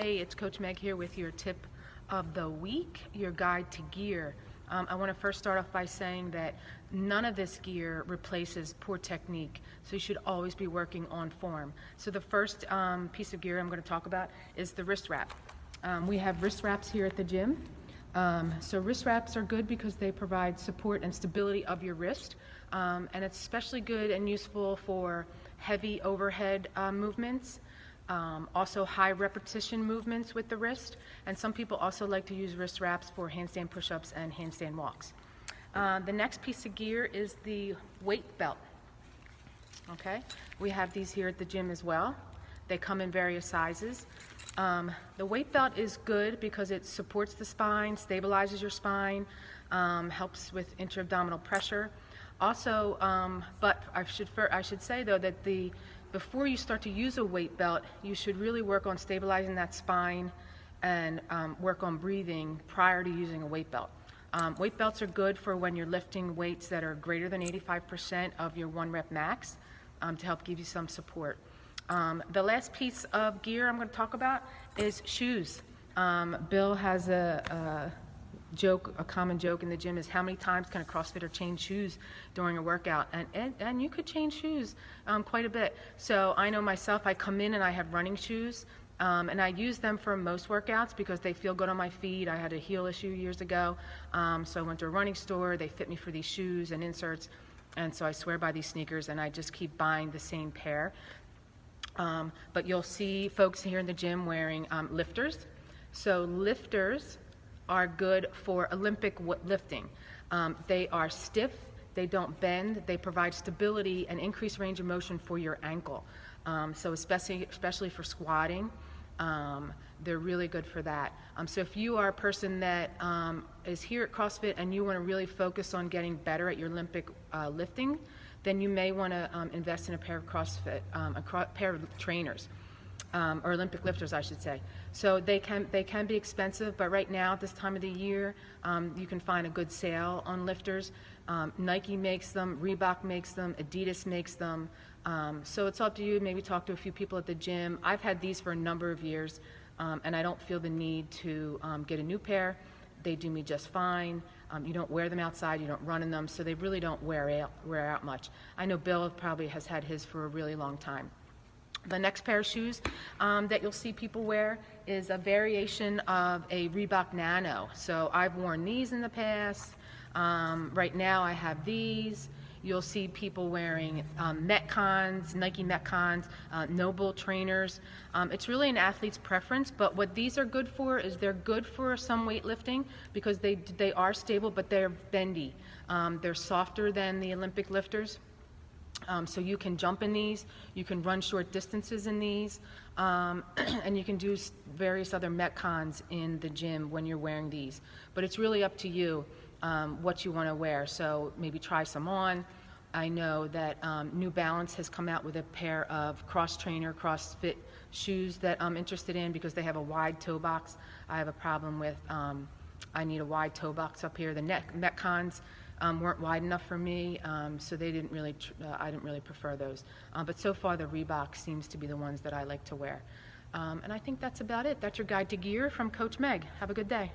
Hey, it's Coach Meg here with your tip of the week, your guide to gear. I want to first start off by saying that none of this gear replaces poor technique, so you should always be working on form. So the first piece of gear I'm going to talk about is the wrist wrap. We have wrist wraps here at the gym. So wrist wraps are good because they provide support and stability of your wrist, and it's especially good and useful for heavy overhead movements. Also high repetition movements with the wrist, and some people also like to use wrist wraps for handstand push-ups and handstand walks. The next piece of gear is the weight belt. Okay, we have these here at the gym as well. They come in various sizes. The weight belt is good because it supports the spine, stabilizes your spine, helps with intra-abdominal pressure. Also, but I should say though that before you start to use a weight belt, you should really work on stabilizing that spine and work on breathing prior to using a weight belt. Weight belts are good for when you're lifting weights that are greater than 85% of your 1 rep max to help give you some support. The last piece of gear I'm going to talk about is shoes. Bill has a common joke in the gym is how many times can a CrossFitter change shoes during a workout, and you could change shoes quite a bit. So I know myself, I come in and I have running shoes, and I use them for most workouts because they feel good on my feet. I had a heel issue years ago, so I went to a running store, they fit me for these shoes and inserts, and so I swear by these sneakers and I just keep buying the same pair. But you'll see folks here in the gym wearing lifters. So lifters are good for Olympic lifting. They are stiff, they don't bend, they provide stability and increased range of motion for your ankle. So especially for squatting, they're really good for that. So if you are a person that is here at CrossFit and you want to really focus on getting better at your Olympic lifting, then you may want to invest in a pair of CrossFit, pair of trainers. Or Olympic lifters, I should say. So they can be expensive, but right now at this time of the year, you can find a good sale on lifters. Nike makes them, Reebok makes them, Adidas makes them. So it's up to you. Maybe talk to a few people at the gym. I've had these for a number of years, and I don't feel the need to get a new pair. They do me just fine. You don't wear them outside, you don't run in them, so they really don't wear out much. I know Bill probably has had his for a really long time. The next pair of shoes that you'll see people wear is a variation of a Reebok Nano. So I've worn these in the past. Right now I have these. You'll see people wearing Metcons, Nike Metcons, Noble trainers. It's really an athlete's preference, but what these are good for is they're good for some weightlifting because they are stable, but they're bendy. They're softer than the Olympic lifters. So you can jump in these, you can run short distances in these, and you can do various other Metcons in the gym when you're wearing these. But it's really up to you what you want to wear, so maybe try some on. I know that New Balance has come out with a pair of cross-trainer, CrossFit shoes that I'm interested in because they have a wide toe box. I have a problem with, I need a wide toe box up here. The Metcons weren't wide enough for me, so they didn't really. I didn't really prefer those. But so far, the Reebok seems to be the ones that I like to wear. And I think that's about it. That's your guide to gear from Coach Meg. Have a good day.